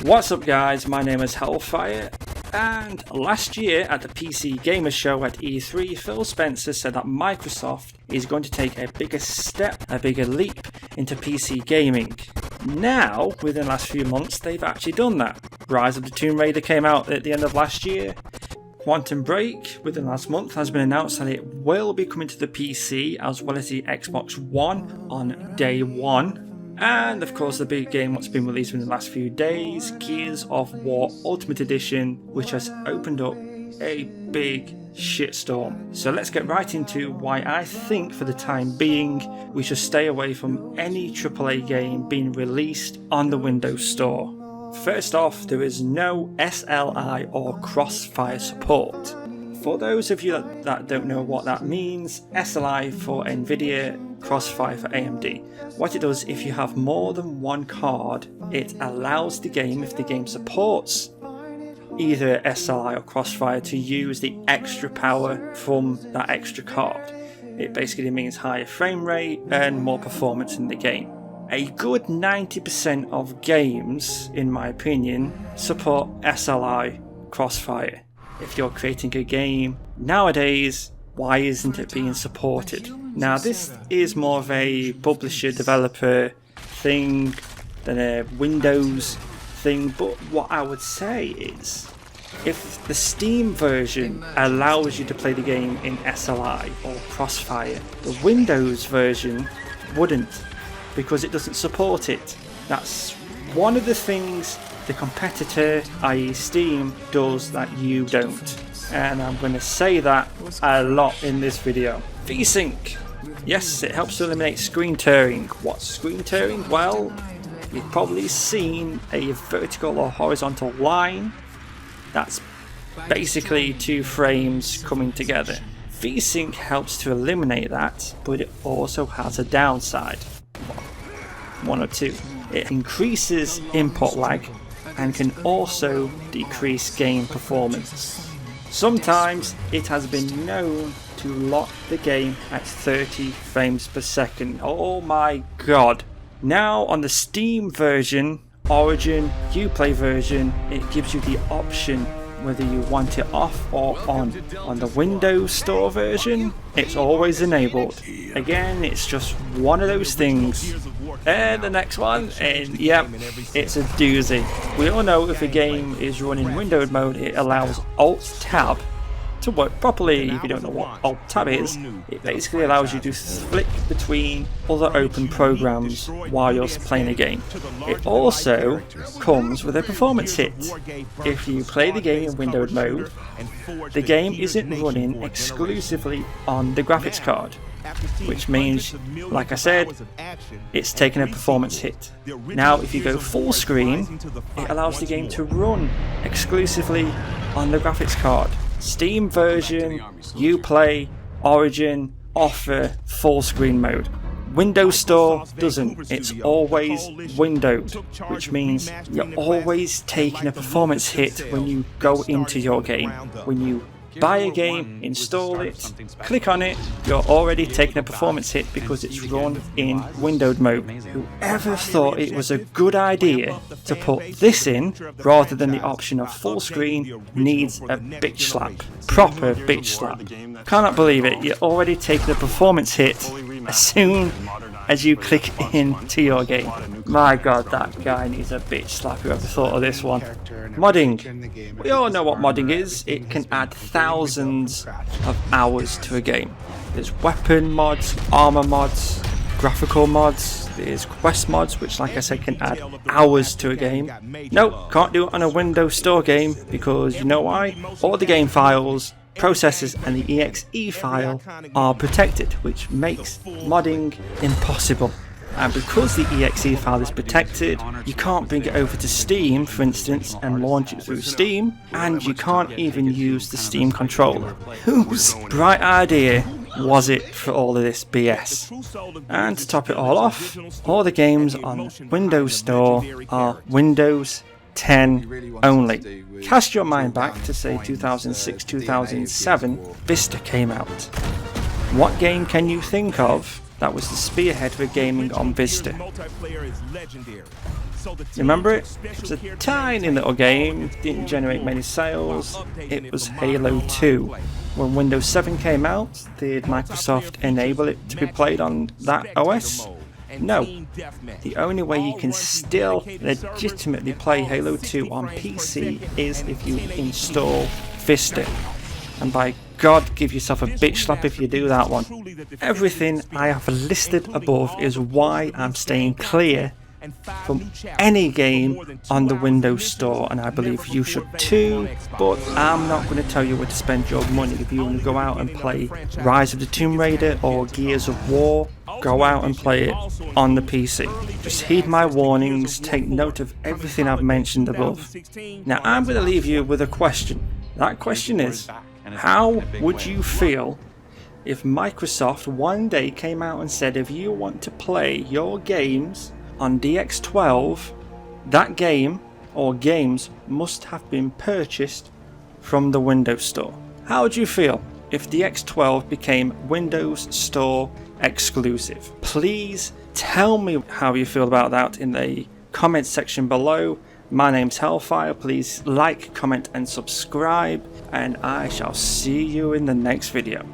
What's up guys, my name is Hellfire, and last year at the PC Gamer Show at E3, Phil Spencer said that Microsoft is going to take a bigger step, a bigger leap into PC gaming. Now, within the last few months, they've actually done that. Rise of the Tomb Raider came out at the end of last year. Quantum Break, within the last month, has been announced that it will be coming to the PC as well as the Xbox One on day one. And of course the big game what's been released in the last few days, Gears of War Ultimate Edition, which has opened up a big shitstorm. So let's get right into why I think for the time being we should stay away from any AAA game being released on the Windows Store. First off, there is no SLI or Crossfire support. For those of you that don't know what that means, SLI for Nvidia, Crossfire for AMD. What it does, if you have more than one card, it allows the game, if the game supports either SLI or Crossfire, to use the extra power from that extra card. It basically means higher frame rate and more performance in the game. A good 90% of games, in my opinion, support SLI Crossfire. If you're creating a game nowadays, why isn't it being supported? Now this is more of a publisher developer thing than a Windows thing, but what I would say is if the Steam version allows you to play the game in SLI or Crossfire, the Windows version wouldn't, because it doesn't support it. That's one of the things the competitor, i.e. Steam, does that you don't. And I'm going to say that a lot in this video. VSync. Yes, it helps to eliminate screen tearing. What's screen tearing? Well, you've probably seen a vertical or horizontal line. That's basically two frames coming together. VSync helps to eliminate that, but it also has a downside. One or two. It increases input lag and can also decrease game performance. Sometimes it has been known to lock the game at 30 frames per second. Oh my god. Now on the Steam version, Origin, Uplay version, it gives you the option whether you want it off or on. On the Windows Store version, it's always enabled. Again, it's just one of those things. And the next one, and yep, it's a doozy. We all know if a game is running windowed mode, it allows Alt-Tab to work properly. If you don't know what Alt-Tab is, it basically allows you to flick between other open programs while you're playing a game. It also comes with a performance hit. If you play the game in windowed mode, the game isn't running exclusively on the graphics card, which means, like I said, it's taking a performance hit. Now if you go full screen, it allows the game to run exclusively on the graphics card. Steam version, Uplay, Origin offer full screen mode. Windows Store doesn't. It's always windowed, which means you're always taking a performance hit when you go into your game. When you buy a game, install it, click on it, you're already taking a performance hit because it's run in windowed mode. Whoever thought it was a good idea to put this in rather than the option of full screen needs a bitch slap. Proper bitch slap. Cannot believe it, you're already taking a performance hit as soon as you click into your game. My god, that guy needs a bitch slap, whoever thought of this one. Modding. We all know what modding is. It can add thousands of hours to a game. There's weapon mods, armor mods, graphical mods, there's quest mods, which like I said can add hours to a game. Nope, can't do it on a Windows Store game because you know why? All the game files, processes and the exe file are protected, which makes modding impossible. And because the exe file is protected, you can't bring it over to Steam, for instance, and launch it through Steam, and you can't even use the Steam controller. Whose bright idea was it for all of this BS? And to top it all off, all the games on Windows Store are Windows 10 only. Cast your mind back to say 2006-2007, Vista came out. What game can you think of that was the spearhead for gaming on Vista? Remember it? It was a tiny little game, didn't generate many sales. It was Halo 2. When Windows 7 came out, did Microsoft enable it to be played on that OS? No. The only way you can still legitimately play Halo 2 on PC is if you install Vista. And by God, give yourself a bitch slap if you do that one. Everything I have listed above is why I'm staying clear from any game on the Windows Store, and I believe you should too, but I'm not going to tell you where to spend your money. If you want to go out and play Rise of the Tomb Raider or Gears of War, go out and play it on the PC. Just heed my warnings, take note of everything I've mentioned above. Now I'm going to leave you with a question. That question is, how would you feel if Microsoft one day came out and said, if you want to play your games on DX12, that game or games must have been purchased from the Windows Store? How would you feel if DX12 became Windows Store exclusive? Please tell me how you feel about that in the comments section below. My name's Hellfire. Please like, comment and subscribe, and I shall see you in the next video.